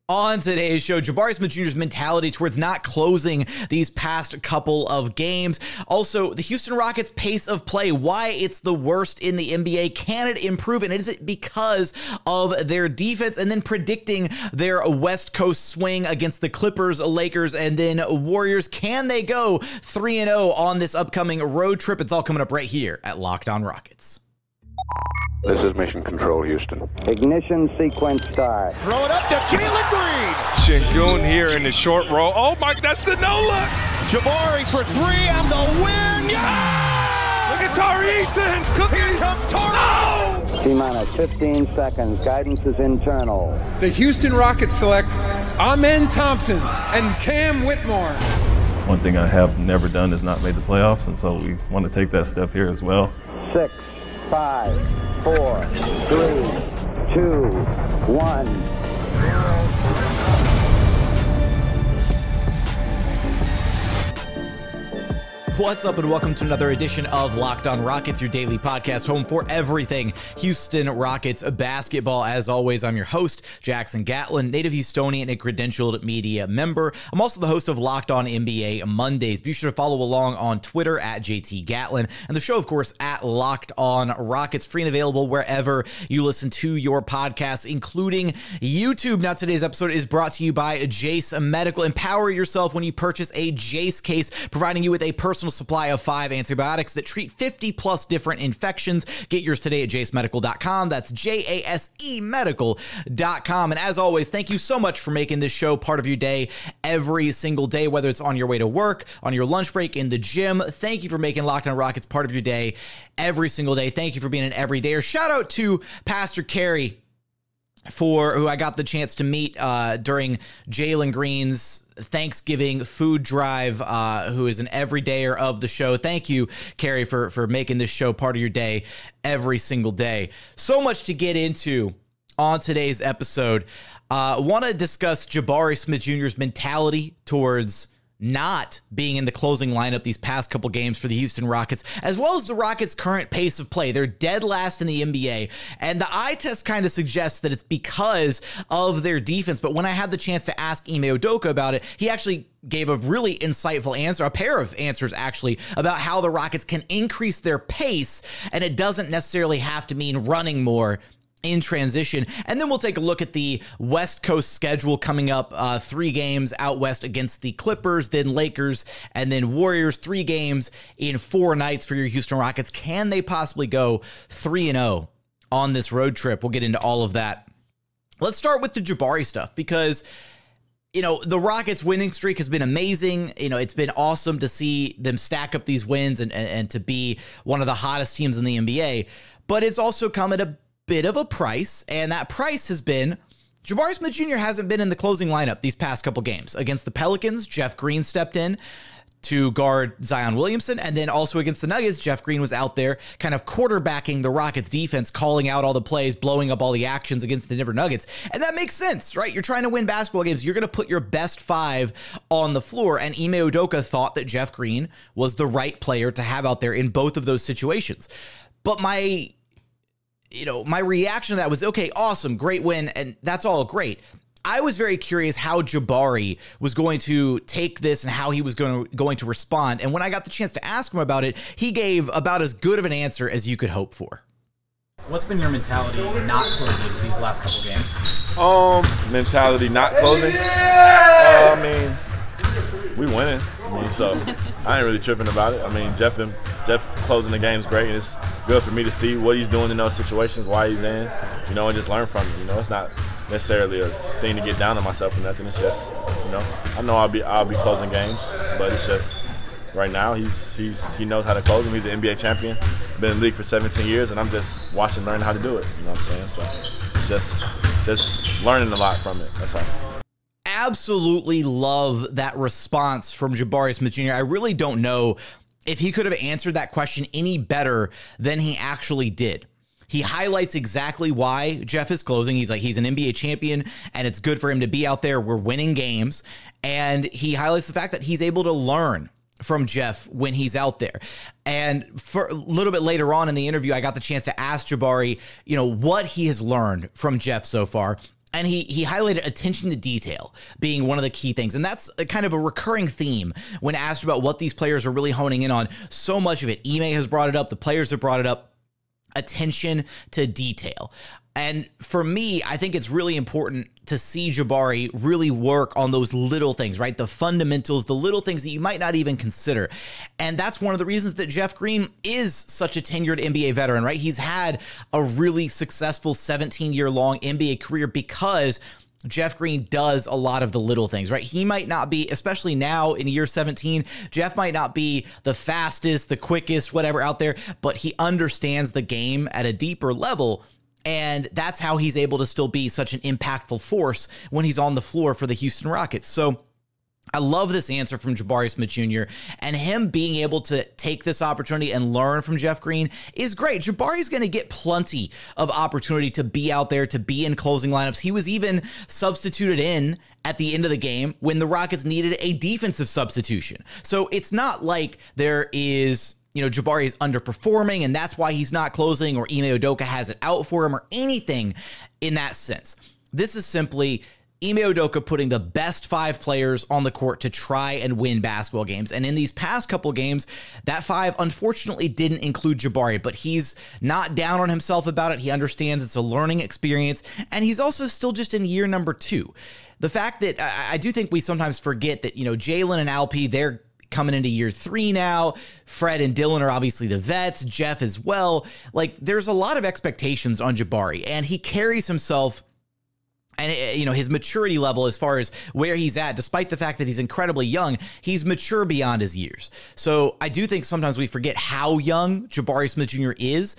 On today's show, Jabari Smith Jr.'s mentality towards not closing these past couple of games. Also, the Houston Rockets' pace of play, why it's the worst in the NBA. Can it improve? And is it because of their defense? And then predicting their West Coast swing against the Clippers, Lakers, and then Warriors. Can they go 3-0 on this upcoming road trip? It's all coming up right here at Locked On Rockets. This is Mission Control, Houston. Ignition sequence start. Throw it up to Jalen Green. Sengun here in the short roll. Oh my, that's the no-look. Jabari for three and the win. Yeah! Look at Tari, Eason. Here comes Tari. No! T-minus 15 seconds. Guidance is internal. The Houston Rockets select Ime Thompson and Cam Whitmore. One thing I have never done is not made the playoffs, and so we want to take that step here as well. 6, 5, 4, 3, 2, 1. What's up, and welcome to another edition of Locked On Rockets, your daily podcast home for everything Houston Rockets basketball. As always, I'm your host, Jackson Gatlin, native Houstonian and credentialed media member. I'm also the host of Locked On NBA Mondays. Be sure to follow along on Twitter at JT Gatlin, and the show, of course, at Locked On Rockets, free and available wherever you listen to your podcasts, including YouTube. Now, today's episode is brought to you by Jace Medical. Empower yourself when you purchase a Jace case, providing you with a personal supply of 5 antibiotics that treat 50 plus different infections. Get yours today at jacemedical.com. That's JASE medical.com. And as always, thank you so much for making this show part of your day every single day, whether it's on your way to work, on your lunch break, in the gym. Thank you for making Locked On Rockets part of your day every single day. Thank you for being an everydayer. Shout out to Pastor Carey, who I got the chance to meet during Jalen Green's Thanksgiving food drive, who is an everydayer of the show. Thank you, Carrie, for making this show part of your day every single day. So much to get into on today's episode. Want to discuss Jabari Smith Jr.'s mentality towards not being in the closing lineup these past couple games for the Houston Rockets, as well as the Rockets' current pace of play. They're dead last in the NBA, and the eye test kind of suggests that it's because of their defense. But when I had the chance to ask Ime Udoka about it, he actually gave a really insightful answer, a pair of answers actually, about how the Rockets can increase their pace, and it doesn't necessarily have to mean running more in transition. And then we'll take a look at the West Coast schedule coming up. 3 games out west against the Clippers, then Lakers, and then Warriors. 3 games in 4 nights for your Houston Rockets. Can they possibly go 3-0 on this road trip? We'll get into all of that. Let's start with the Jabari stuff, because the Rockets winning streak has been amazing. It's been awesome to see them stack up these wins and to be one of the hottest teams in the NBA. But it's also come at a bit of a price, and that price has been Jabari Smith Jr. hasn't been in the closing lineup these past couple games. Against the Pelicans, Jeff Green stepped in to guard Zion Williamson, and then also against the Nuggets, Jeff Green was out there kind of quarterbacking the Rockets defense, calling out all the plays, blowing up all the actions against the Denver Nuggets. And that makes sense, right? You're trying to win basketball games. You're going to put your best 5 on the floor, and Ime Udoka thought that Jeff Green was the right player to have out there in both of those situations. But my reaction to that was, okay, awesome, great win, and that's all great. I was very curious how Jabari was going to take this and how he was going to respond. And when I got the chance to ask him about it, he gave about as good of an answer as you could hope for. What's been your mentality not closing these last couple games? Mentality not closing? We winning. So I ain't really tripping about it. Jeff closing the game's great, and it's good for me to see what he's doing in those situations, why he's in, and just learn from him. It's not necessarily a thing to get down on myself or nothing. It's just, I know I'll be closing games, but it's just right now he knows how to close them. He's an NBA champion, been in the league for 17 years, and I'm just watching, learning how to do it. You know what I'm saying? So just learning a lot from it. That's all. Absolutely love that response from Jabari Smith Jr. I really don't know if he could have answered that question any better than he actually did. He highlights exactly why Jeff is closing. He's like, he's an NBA champion, and it's good for him to be out there. We're winning games. And he highlights the fact that he's able to learn from Jeff when he's out there. And for a little bit later on in the interview, I got the chance to ask Jabari, what he has learned from Jeff so far. And he highlighted attention to detail being one of the key things. And that's a kind of a recurring theme when asked about what these players are really honing in on. So much of it, Ime has brought it up, the players have brought it up, attention to detail. And for me, I think it's really important to see Jabari really work on those little things, right? The fundamentals, the little things that you might not even consider. And that's one of the reasons that Jeff Green is such a tenured NBA veteran, right? He's had a really successful 17-year-long NBA career because Jeff Green does a lot of the little things, right? He might not be, especially now in year 17, Jeff might not be the fastest, the quickest, whatever out there, but he understands the game at a deeper level. And that's how he's able to still be such an impactful force when he's on the floor for the Houston Rockets. So I love this answer from Jabari Smith Jr. and him being able to take this opportunity and learn from Jeff Green is great. Jabari's going to get plenty of opportunity to be out there, to be in closing lineups. He was even substituted in at the end of the game when the Rockets needed a defensive substitution. So it's not like there is, Jabari is underperforming and that's why he's not closing, or Ime Udoka has it out for him or anything in that sense. This is simply Ime Udoka putting the best 5 players on the court to try and win basketball games. And in these past couple games, that 5 unfortunately didn't include Jabari, but he's not down on himself about it. He understands it's a learning experience, and he's also still just in year number 2. The fact that I do think we sometimes forget that, Jalen and Alperen, they're coming into year 3 now. Fred and Dillon are obviously the vets, Jeff as well. Like, there's a lot of expectations on Jabari, and he carries himself and, his maturity level as far as where he's at, despite the fact that he's incredibly young, he's mature beyond his years. So I do think sometimes we forget how young Jabari Smith Jr. is.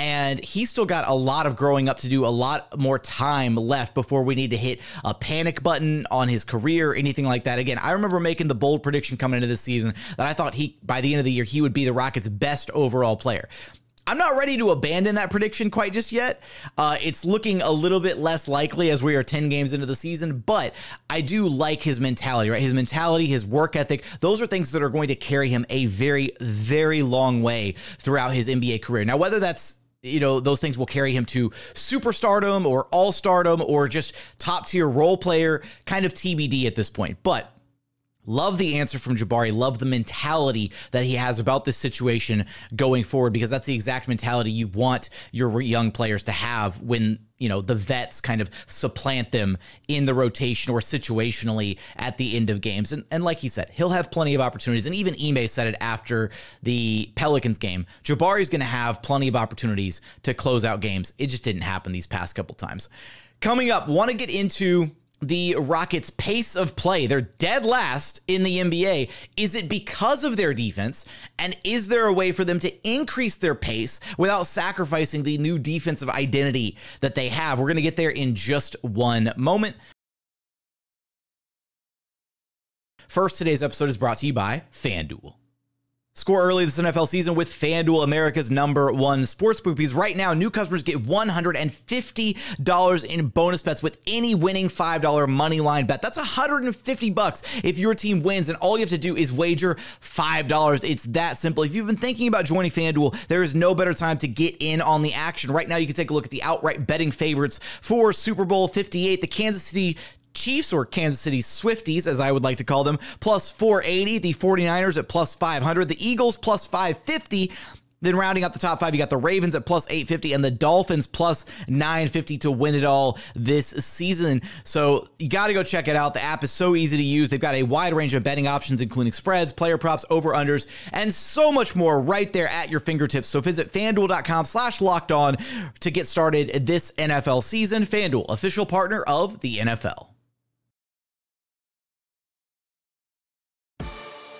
And he's still got a lot of growing up to do, a lot more time left before we need to hit a panic button on his career or anything like that. Again, I remember making the bold prediction coming into this season that I thought by the end of the year, he would be the Rockets' best overall player. I'm not ready to abandon that prediction quite just yet. It's looking a little bit less likely as we are 10 games into the season, but I do like his mentality, right? His mentality, his work ethic, those are things that are going to carry him a very, very long way throughout his NBA career. Now, whether that's those things will carry him to superstardom or all-stardom or just top-tier role player, kind of TBD at this point. But love the answer from Jabari. Love the mentality that he has about this situation going forward, because that's the exact mentality you want your young players to have when, the vets kind of supplant them in the rotation or situationally at the end of games. And like he said, he'll have plenty of opportunities. And even Ime said it after the Pelicans game. Jabari's going to have plenty of opportunities to close out games. It just didn't happen these past couple times. Coming up, want to get into the Rockets' pace of play. They're dead last in the NBA. Is it because of their defense? And is there a way for them to increase their pace without sacrificing the new defensive identity that they have? We're going to get there in just one moment. First, today's episode is brought to you by FanDuel. Score early this NFL season with FanDuel, America's #1 sportsbook, because right now new customers get $150 in bonus bets with any winning $5 money line bet. That's $150 if your team wins, and all you have to do is wager $5. It's that simple. If you've been thinking about joining FanDuel, there is no better time to get in on the action. Right now, you can take a look at the outright betting favorites for Super Bowl 58, the Kansas City Chiefs, or Kansas City Swifties, as I would like to call them, plus 480, the 49ers at plus 500, the Eagles plus 550. Then rounding out the top 5, you got the Ravens at plus 850 and the Dolphins plus 950 to win it all this season. So you got to go check it out. The app is so easy to use. They've got a wide range of betting options, including spreads, player props, over-unders, and so much more right there at your fingertips. So visit FanDuel.com/lockedon to get started this NFL season. FanDuel, official partner of the NFL.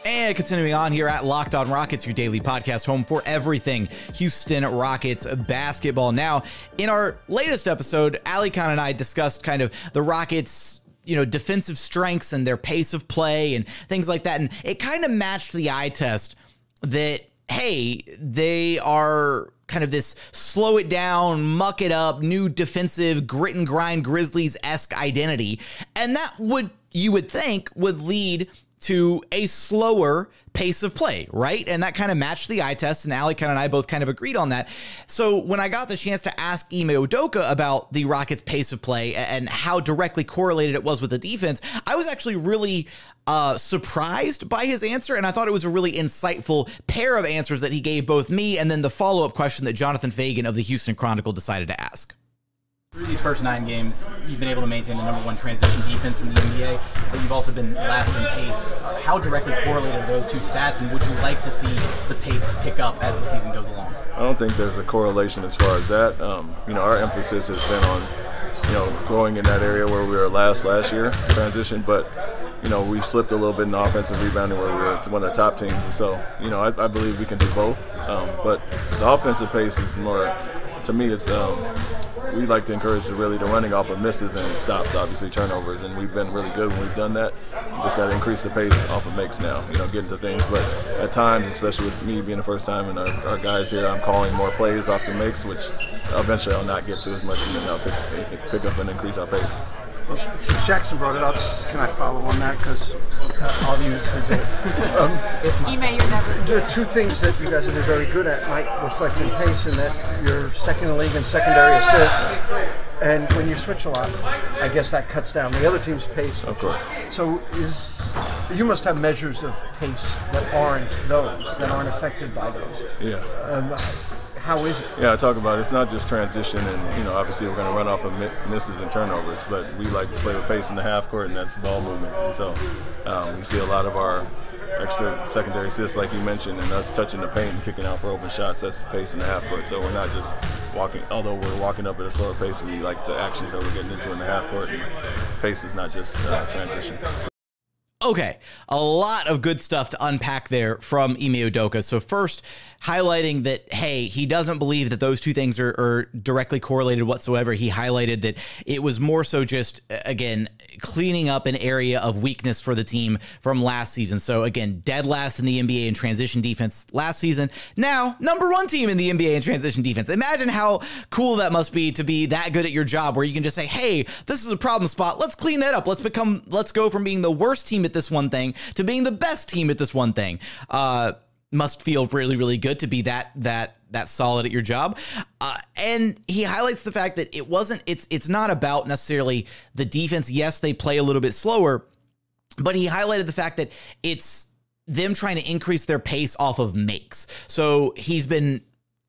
And continuing on here at Locked On Rockets, your daily podcast home for everything Houston Rockets basketball. Now, in our latest episode, Ali Khan and I discussed kind of the Rockets' defensive strengths and their pace of play and things like that. And it kind of matched the eye test that, hey, they are kind of this slow it down, muck it up, new defensive grit and grind Grizzlies-esque identity. And that you would think would lead to a slower pace of play, right? And that kind of matched the eye test, and Allie and I both kind of agreed on that. So when I got the chance to ask Ime Udoka about the Rockets' pace of play and how directly correlated it was with the defense, I was actually really surprised by his answer, and I thought it was a really insightful pair of answers that he gave both me and then the follow-up question that Jonathan Fagan of the Houston Chronicle decided to ask. Through these first 9 games, you've been able to maintain the #1 transition defense in the NBA, but you've also been last in pace. How directly correlated are those two stats, and would you like to see the pace pick up as the season goes along? I don't think there's a correlation as far as that. Our emphasis has been on, growing in that area where we were last year, transition, but we've slipped a little bit in offensive rebounding where we were one of the top teams. And so, I believe we can do both. But the offensive pace is more, to me, it's we like to encourage the running off of misses and stops, obviously turnovers, and we've been really good when we've done that. We just got to increase the pace off of makes now, get into things. But at times, especially with me being the first time and our guys here, I'm calling more plays off the makes, which eventually I'll not get to as much, and then I'll pick up and increase our pace. Since Jackson brought it up, can I follow on that? Because I'll use his Ime, you're never. The two things that you guys have been very good at might reflect in pace, in that you're second in the league in secondary assists. And when you switch a lot, I guess that cuts down the other team's pace. Of course. So you must have measures of pace that aren't affected by those. Yeah. How is it? Yeah, I talk about it's not just transition, and obviously we're going to run off of misses and turnovers, but we like to play with pace in the half court, and that's ball movement. And so we see a lot of our extra secondary assists, like you mentioned, and us touching the paint and kicking out for open shots. That's pace in the half court. So we're not just walking, although we're walking up at a slower pace. We like the actions that we're getting into in the half court, and pace is not just transition. Okay, a lot of good stuff to unpack there from Ime Udoka. So first, highlighting that, hey, he doesn't believe that those two things are directly correlated whatsoever. He highlighted that it was more so just, again, cleaning up an area of weakness for the team from last season. So again, dead last in the NBA in transition defense last season. Now, #1 team in the NBA in transition defense. Imagine how cool that must be to be that good at your job, where you can just say, hey, this is a problem spot. Let's clean that up. Let's go from being the worst team at this one thing to being the best team at this one thing. Must feel really, really good to be that solid at your job. And he highlights the fact that it's not about necessarily the defense. Yes, they play a little bit slower, but he highlighted the fact that it's them trying to increase their pace off of makes. So he's been,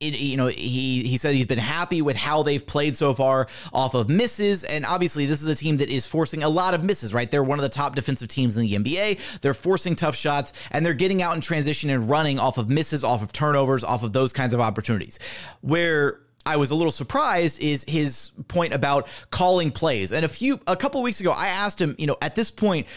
he said he's been happy with how they've played so far off of misses. And obviously this is a team that is forcing a lot of misses, right? They're one of the top defensive teams in the NBA. They're forcing tough shots, and they're getting out in transition and running off of misses, off of turnovers, off of those kinds of opportunities. Where I was a little surprised is his point about calling plays. And a couple of weeks ago, I asked him, at this point,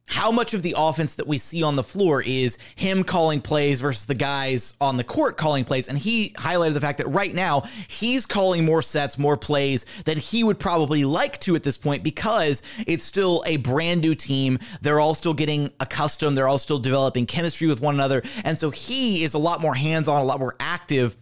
how much of the offense that we see on the floor is him calling plays versus the guys on the court calling plays? And he highlighted the fact that right now he's calling more sets, more plays than he would probably like to at this point, because it's still a brand new team. They're all still getting accustomed. They're all still developing chemistry with one another. And so he is a lot more hands-on, a lot more active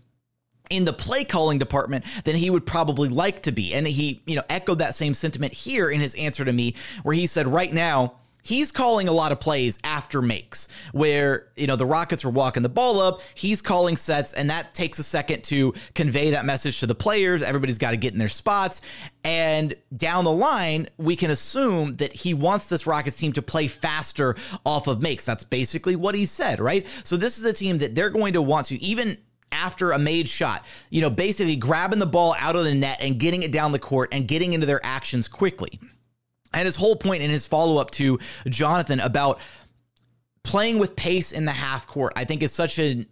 in the play calling department than he would probably like to be. And he, echoed that same sentiment here in his answer to me, where he said right now, he's calling a lot of plays after makes, where, the Rockets are walking the ball up, he's calling sets, and that takes a second to convey that message to the players. Everybody's got to get in their spots. And down the line, we can assume that he wants this Rockets team to play faster off of makes. That's basically what he said, right? So this is a team that they're going to want to, even after a made shot, basically grabbing the ball out of the net and getting it down the court and getting into their actions quickly. And his whole point in his follow-up to Jonathan about playing with pace in the half court, I think is such a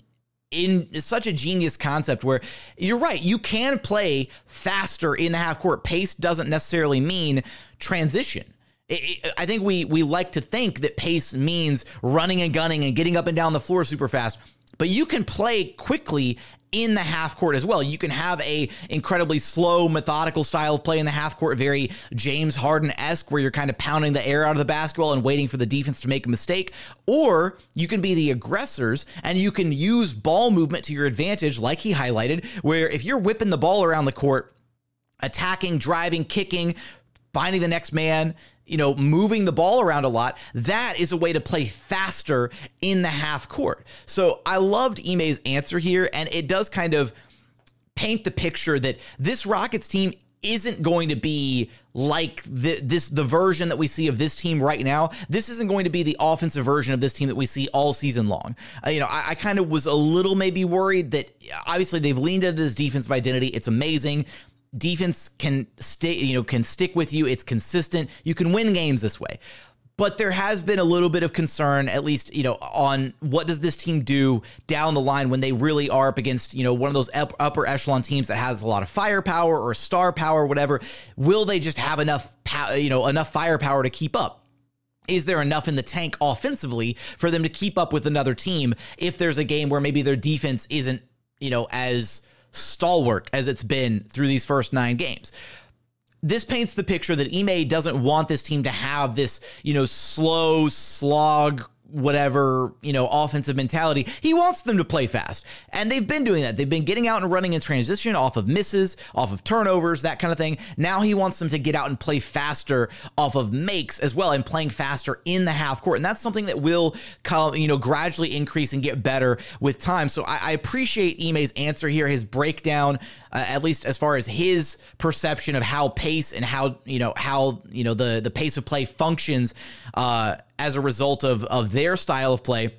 genius concept, where you're right, you can play faster in the half court. Pace doesn't necessarily mean transition. I think we like to think that pace means running and gunning and getting up and down the floor super fast, but you can play quickly in the half court as well. You can have a incredibly slow, methodical style of play in the half court, very James Harden-esque, where you're kind of pounding the air out of the basketball and waiting for the defense to make a mistake. Or you can be the aggressors and you can use ball movement to your advantage, like he highlighted, where if you're whipping the ball around the court, attacking, driving, kicking, finding the next man, moving the ball around a lot, that is a way to play faster in the half court. So I loved Ime's answer here, and it does kind of paint the picture that this Rockets team isn't going to be like the version that we see of this team right now. This isn't going to be the offensive version of this team that we see all season long. I kind of was a little maybe worried that obviously they've leaned into this defensive identity. It's amazing. Defense can stick with you. It's consistent. You can win games this way. But there has been a little bit of concern, at least, on what does this team do down the line when they really are up against, one of those upper echelon teams that has a lot of firepower or star power or whatever. Will they just have enough firepower to keep up? Is there enough in the tank offensively for them to keep up with another team if there's a game where maybe their defense isn't, as stalwart as it's been through these first 9 games? This paints the picture that Ime doesn't want this team to have this, slow slog, whatever, offensive mentality. He wants them to play fast. And they've been doing that. They've been getting out and running in transition off of misses, off of turnovers, that kind of thing. Now he wants them to get out and play faster off of makes as well, and playing faster in the half court. And that's something that will gradually increase and get better with time. So I appreciate Ime's answer here, his breakdown, at least as far as his perception of how pace and how the pace of play functions as a result of their style of play.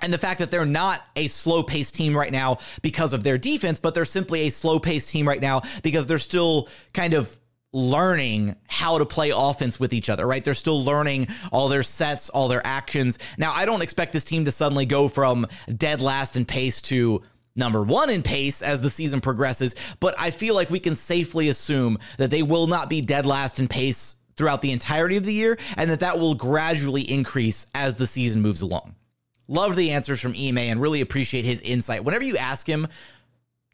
And the fact that they're not a slow-paced team right now because of their defense, but they're simply a slow-paced team right now because they're still kind of learning how to play offense with each other, right? They're still learning all their sets, all their actions. Now, I don't expect this team to suddenly go from dead last in pace to number 1 in pace as the season progresses, but I feel like we can safely assume that they will not be dead last in pace throughout the entirety of the year, and that will gradually increase as the season moves along. Love the answers from Ime and really appreciate his insight. Whenever you ask him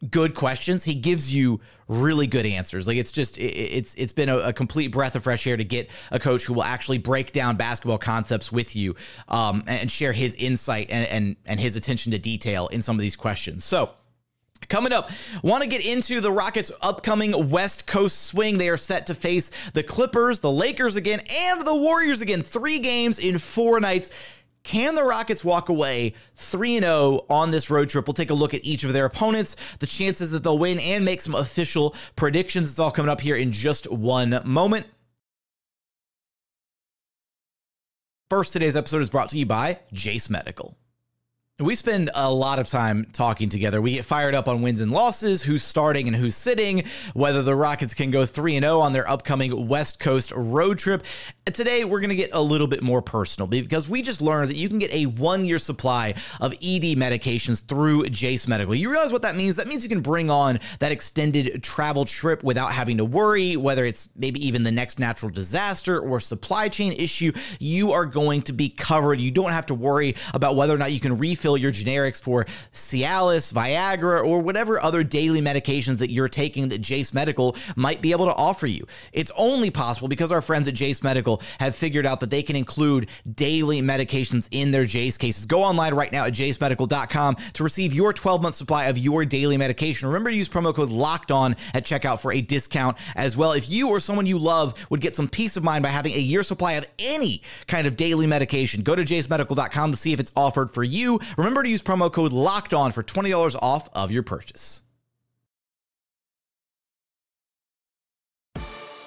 good questions, he gives you really good answers. Like, it's been a complete breath of fresh air to get a coach who will actually break down basketball concepts with you and share his insight and his attention to detail in some of these questions. So, coming up, want to get into the Rockets' upcoming West Coast swing. They are set to face the Clippers, the Lakers again, and the Warriors again. 3 games in 4 nights. Can the Rockets walk away 3-0 on this road trip? We'll take a look at each of their opponents, the chances that they'll win, and make some official predictions. It's all coming up here in just one moment. First, today's episode is brought to you by Jase Medical. We spend a lot of time talking together. We get fired up on wins and losses, who's starting and who's sitting, whether the Rockets can go 3-0 on their upcoming West Coast road trip. And today, we're going to get a little bit more personal because we just learned that you can get a 1-year supply of ED medications through Jase Medical. You realize what that means? That means you can bring on that extended travel trip without having to worry, whether it's maybe even the next natural disaster or supply chain issue. You are going to be covered. You don't have to worry about whether or not you can refill your generics for Cialis, Viagra, or whatever other daily medications that you're taking that Jase Medical might be able to offer you. It's only possible because our friends at Jase Medical have figured out that they can include daily medications in their Jase cases. Go online right now at jasemedical.com to receive your 12-month supply of your daily medication. Remember to use promo code LOCKEDON at checkout for a discount as well. If you or someone you love would get some peace of mind by having a year supply of any kind of daily medication, go to jasemedical.com to see if it's offered for you. Remember to use promo code LOCKEDON for $20 off of your purchase.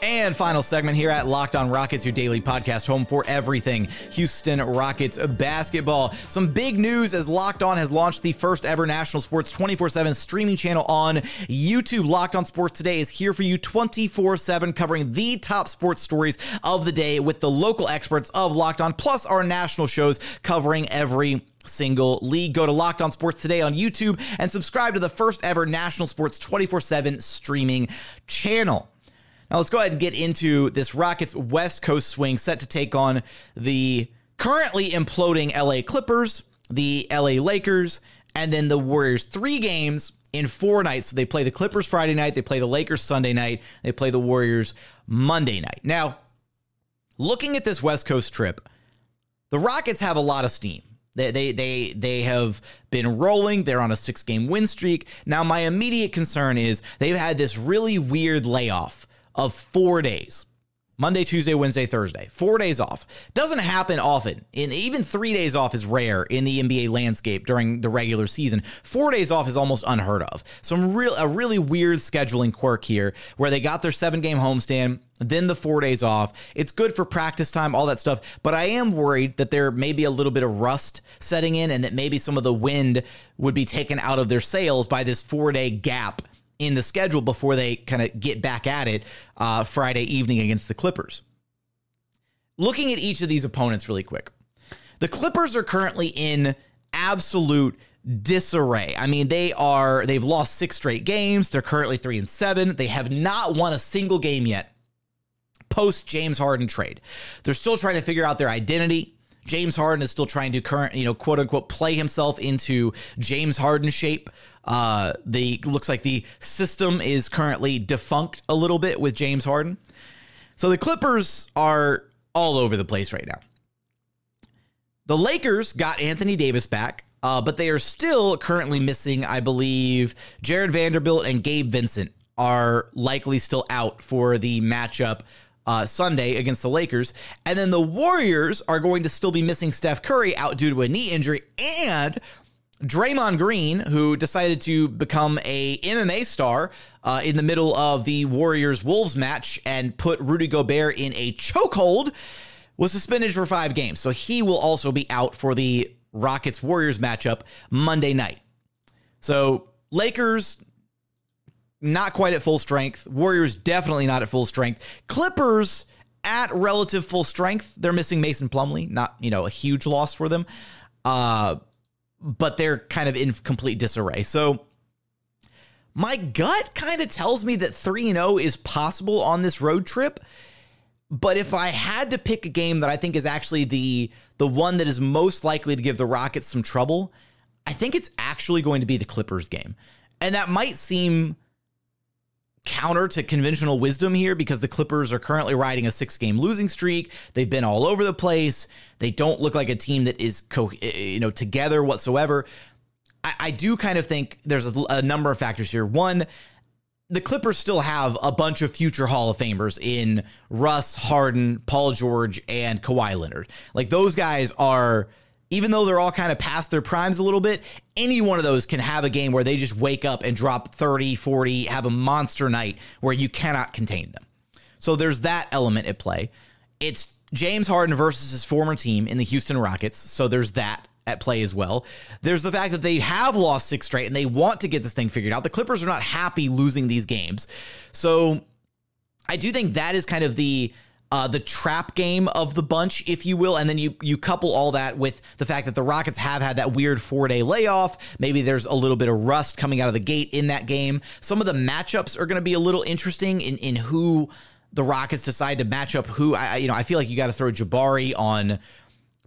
And final segment here at Locked On Rockets, your daily podcast home for everything Houston Rockets basketball. Some big news as Locked On has launched the first ever national sports 24/7 streaming channel on YouTube. Locked On Sports Today is here for you 24/7, covering the top sports stories of the day with the local experts of Locked On, plus our national shows covering every single league. Go to Locked On Sports Today on YouTube and subscribe to the first ever national sports 24/7 streaming channel. Now let's go ahead and get into this Rockets West Coast swing set to take on the currently imploding LA Clippers, the LA Lakers, and then the Warriors. 3 games in 4 nights. So they play the Clippers Friday night, they play the Lakers Sunday night, they play the Warriors Monday night. Now, looking at this West Coast trip, the Rockets have a lot of steam. They have been rolling. They're on a 6-game win streak. Now, my immediate concern is they've had this really weird layoff of 4 days. Monday, Tuesday, Wednesday, Thursday. 4 days off. Doesn't happen often. Even 3 days off is rare in the NBA landscape during the regular season. 4 days off is almost unheard of. A really weird scheduling quirk here where they got their 7-game homestand, then the 4 days off. It's good for practice time, all that stuff, but I am worried that there may be a little bit of rust setting in and that maybe some of the wind would be taken out of their sails by this 4-day gap in the schedule before they kind of get back at it Friday evening against the Clippers. Looking at each of these opponents really quick. The Clippers are currently in absolute disarray. I mean, they've lost 6 straight games. They're currently 3-7. They have not won a single game yet post James Harden trade. They're still trying to figure out their identity. James Harden is still trying to quote unquote play himself into James Harden shape. Looks like the system is currently defunct a little bit with James Harden. So the Clippers are all over the place right now. The Lakers got Anthony Davis back, but they are still currently missing, I believe, Jared Vanderbilt and Gabe Vincent are likely still out for the matchup Sunday against the Lakers. And then the Warriors are going to still be missing Steph Curry out due to a knee injury, and Draymond Green, who decided to become a MMA star in the middle of the Warriors-Wolves match and put Rudy Gobert in a chokehold, was suspended for 5 games. So he will also be out for the Rockets-Warriors matchup Monday night. So Lakers, not quite at full strength. Warriors definitely not at full strength. Clippers at relative full strength. They're missing Mason Plumlee. Not, a huge loss for them. But they're kind of in complete disarray. So my gut kind of tells me that 3-0 is possible on this road trip. But if I had to pick a game that I think is actually the one that is most likely to give the Rockets some trouble, I think it's actually going to be the Clippers game. And that might seem counter to conventional wisdom here because the Clippers are currently riding a 6-game losing streak. They've been all over the place. They don't look like a team that is together whatsoever. I do kind of think there's a number of factors here. One, the Clippers still have a bunch of future Hall of Famers in Russ, Harden, Paul George, and Kawhi Leonard. Like, those guys are, even though they're all kind of past their primes a little bit, any one of those can have a game where they just wake up and drop 30, 40, have a monster night where you cannot contain them. So there's that element at play. It's James Harden versus his former team in the Houston Rockets, so there's that at play as well. There's the fact that they have lost 6 straight and they want to get this thing figured out. The Clippers are not happy losing these games. So I do think that is kind of the trap game of the bunch, if you will. And then you couple all that with the fact that the Rockets have had that weird 4-day layoff. Maybe there's a little bit of rust coming out of the gate in that game. Some of the matchups are going to be a little interesting in who the Rockets decide to match up who. I feel like you got to throw Jabari on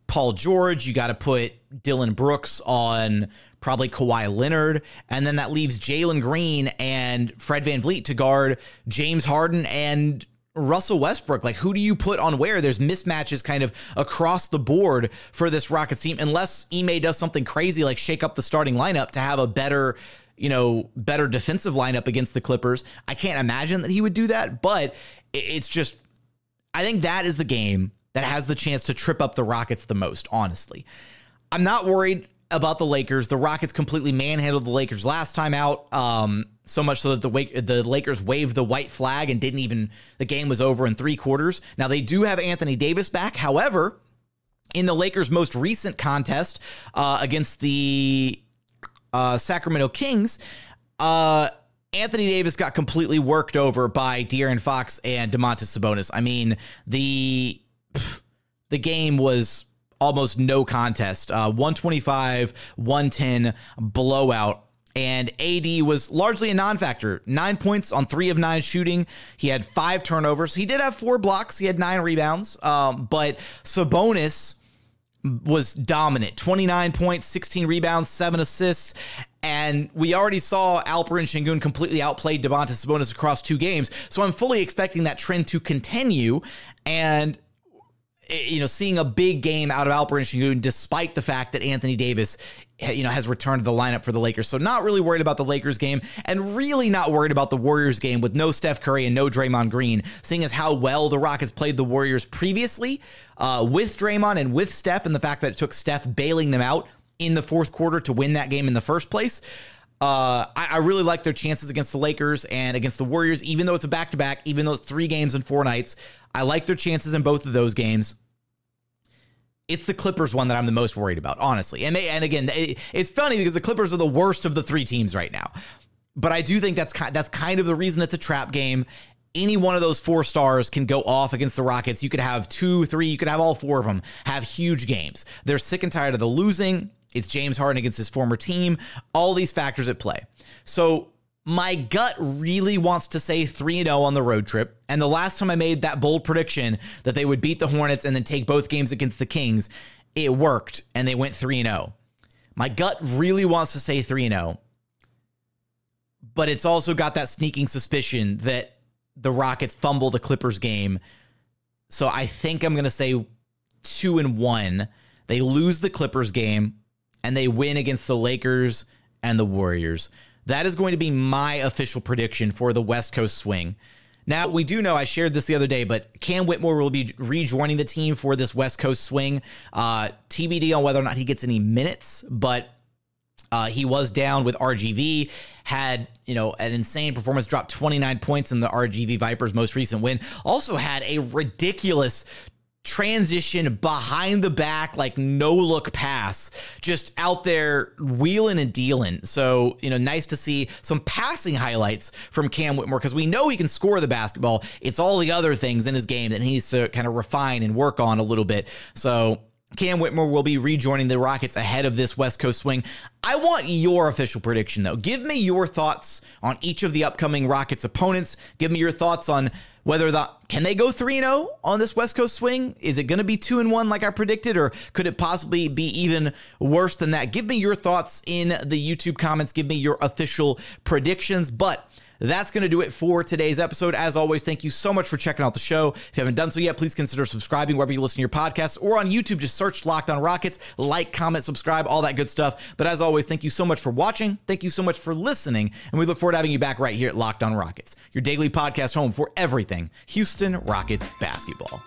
Paul George. You got to put Dillon Brooks on probably Kawhi Leonard. And then that leaves Jalen Green and Fred VanVleet to guard James Harden and Russell Westbrook. Like, who do you put on where? There's mismatches kind of across the board for this Rockets team, unless Ime does something crazy like shake up the starting lineup to have a better defensive lineup against the Clippers. I can't imagine that he would do that, but it's just, I think that is the game that has the chance to trip up the Rockets the most, honestly. I'm not worried about the Lakers. The Rockets completely manhandled the Lakers last time out, so much so that the Lakers waved the white flag and the game was over in 3 quarters. Now, they do have Anthony Davis back. However, in the Lakers' most recent contest against the Sacramento Kings, Anthony Davis got completely worked over by De'Aaron Fox and Domantas Sabonis. I mean, the game was almost no contest. 125-110 blowout. And AD was largely a non-factor. 9 points on 3 of 9 shooting. He had 5 turnovers. He did have 4 blocks. He had 9 rebounds. But Sabonis was dominant. 29 points, 16 rebounds, 7 assists. And we already saw Alperen Sengun completely outplay Domantas Sabonis across 2 games. So I'm fully expecting that trend to continue. And seeing a big game out of Alperen Sengun, despite the fact that Anthony Davis, has returned to the lineup for the Lakers. So not really worried about the Lakers game, and really not worried about the Warriors game with no Steph Curry and no Draymond Green, seeing as how well the Rockets played the Warriors previously with Draymond and with Steph, and the fact that it took Steph bailing them out in the fourth quarter to win that game in the first place. I really like their chances against the Lakers and against the Warriors, even though it's a back-to-back, even though it's 3 games in 4 nights. I like their chances in both of those games. It's the Clippers one that I'm the most worried about, honestly. And again, it's funny because the Clippers are the worst of the 3 teams right now. But I do think that's kind of the reason it's a trap game. Any one of those 4 stars can go off against the Rockets. You could have 2, 3, you could have all 4 of them have huge games. They're sick and tired of the losing. It's James Harden against his former team. All these factors at play. So my gut really wants to say 3-0 on the road trip. And the last time I made that bold prediction that they would beat the Hornets and then take both games against the Kings, it worked, and they went 3-0. My gut really wants to say 3-0. But it's also got that sneaking suspicion that the Rockets fumble the Clippers game. So I think I'm going to say 2-1. They lose the Clippers game, and they win against the Lakers and the Warriors. That is going to be my official prediction for the West Coast swing. Now, we do know, I shared this the other day, but Cam Whitmore will be rejoining the team for this West Coast swing. TBD on whether or not he gets any minutes, but he was down with RGV, had, an insane performance, dropped 29 points in the RGV Vipers' most recent win. Also had a ridiculous transition behind the back, like no look pass, just out there wheeling and dealing. So, nice to see some passing highlights from Cam Whitmore, because we know he can score the basketball. It's all the other things in his game that he needs to kind of refine and work on a little bit. So Cam Whitmore will be rejoining the Rockets ahead of this West Coast swing. I want your official prediction, though. Give me your thoughts on each of the upcoming Rockets opponents. Give me your thoughts on whether can they go 3-0 on this West Coast swing? Is it going to be 2-1 like I predicted, or could it possibly be even worse than that? Give me your thoughts in the YouTube comments. Give me your official predictions. But that's going to do it for today's episode. As always, thank you so much for checking out the show. If you haven't done so yet, please consider subscribing wherever you listen to your podcasts, or on YouTube, just search Locked On Rockets, like, comment, subscribe, all that good stuff. But as always, thank you so much for watching. Thank you so much for listening. And we look forward to having you back right here at Locked On Rockets, your daily podcast home for everything Houston Rockets basketball.